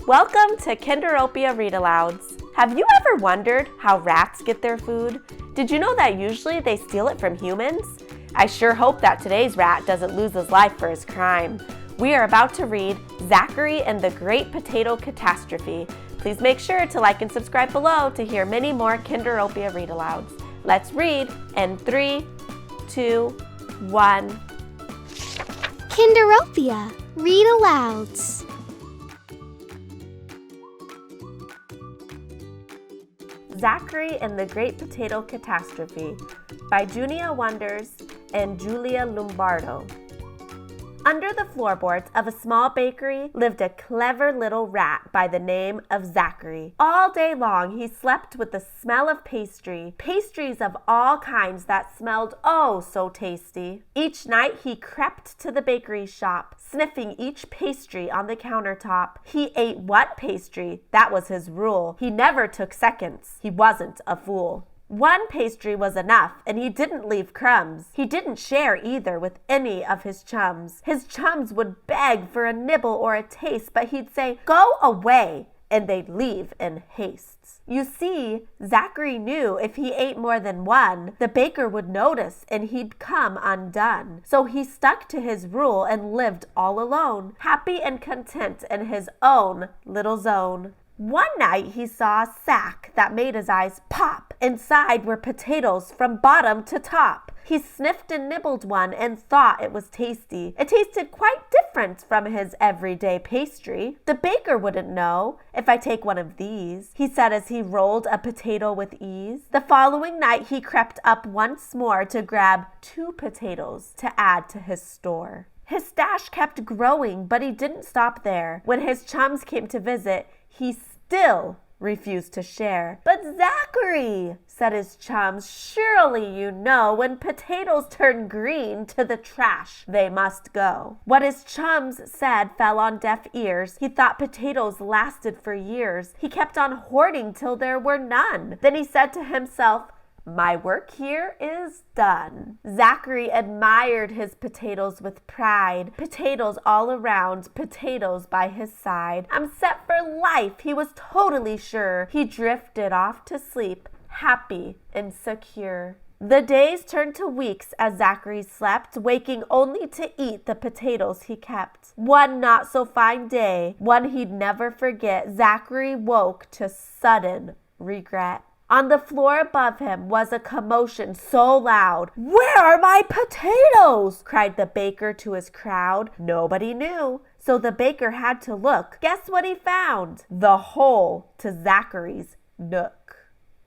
Welcome to Kinderopia Read-Alouds. Have you ever wondered how rats get their food? Did you know that usually they steal it from humans? I sure hope that today's rat doesn't lose his life for his crime. We are about to read Zachary and the Great Potato Catastrophe. Please make sure to like and subscribe below to hear many more Kinderopia Read-Alouds. Let's read in 3, 2, 1. Kinderopia Read-Alouds. Zachary and the Great Potato Catastrophe by Junia and Julia Lombardo. Under the floorboards of a small bakery lived a clever little rat by the name of Zachary. All day long he slept with the smell of pastries of all kinds that smelled oh so tasty. Each night he crept to the bakery shop, sniffing each pastry on the countertop. He ate what pastry? That was his rule. He never took seconds. He wasn't a fool. One pastry was enough, and he didn't leave crumbs. He didn't share either with any of his chums. His chums would beg for a nibble or a taste, but he'd say, "Go away," and they'd leave in haste. You see, Zachary knew if he ate more than one, the baker would notice and he'd come undone. So he stuck to his rule and lived all alone, happy and content in his own little zone. One night he saw a sack that made his eyes pop. Inside were potatoes from bottom to top. He sniffed and nibbled one and thought it was tasty. It tasted quite different from his everyday pastry. "The baker wouldn't know if I take one of these," he said as he rolled a potato with ease. The following night he crept up once more to grab 2 potatoes to add to his store. His stash kept growing, but he didn't stop there. When his chums came to visit, he still refused to share. "But Zachary," said his chums, "surely you know when potatoes turn green, to the trash they must go." What his chums said fell on deaf ears. He thought potatoes lasted for years. He kept on hoarding till there were none. Then he said to himself, "My work here is done." Zachary admired his potatoes with pride. Potatoes all around, potatoes by his side. "I'm set for life," he was totally sure. He drifted off to sleep, happy and secure. The days turned to weeks as Zachary slept, waking only to eat the potatoes he kept. One not so fine day, one he'd never forget, Zachary woke to sudden regret. On the floor above him was a commotion so loud. "Where are my potatoes?" cried the baker to his crowd. Nobody knew, so the baker had to look. Guess what he found? The hole to Zachary's nook.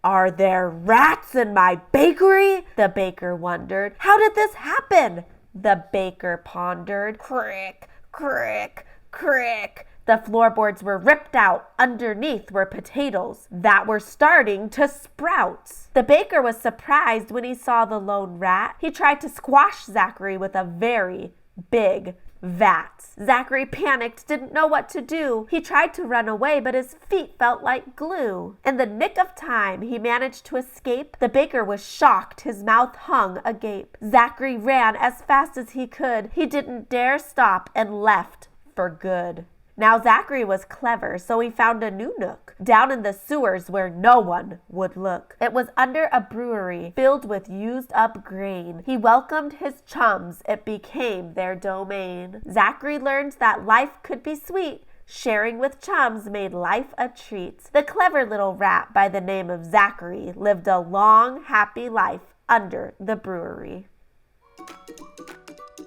"Are there rats in my bakery?" the baker wondered. "How did this happen?" the baker pondered. Crick, crick, crick. The floorboards were ripped out. Underneath were potatoes that were starting to sprout. The baker was surprised when he saw the lone rat. He tried to squash Zachary with a very big vat. Zachary panicked, didn't know what to do. He tried to run away, but his feet felt like glue. In the nick of time, he managed to escape. The baker was shocked. His mouth hung agape. Zachary ran as fast as he could. He didn't dare stop and left for good. Now Zachary was clever, so he found a new nook, down in the sewers where no one would look. It was under a brewery filled with used-up grain. He welcomed his chums. It became their domain. Zachary learned that life could be sweet. Sharing with chums made life a treat. The clever little rat by the name of Zachary lived a long, happy life under the brewery.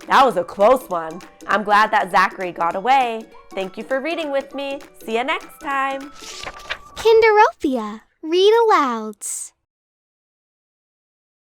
That was a close one. I'm glad that Zachary got away. Thank you for reading with me. See you next time. Kinderopia Read-Alouds.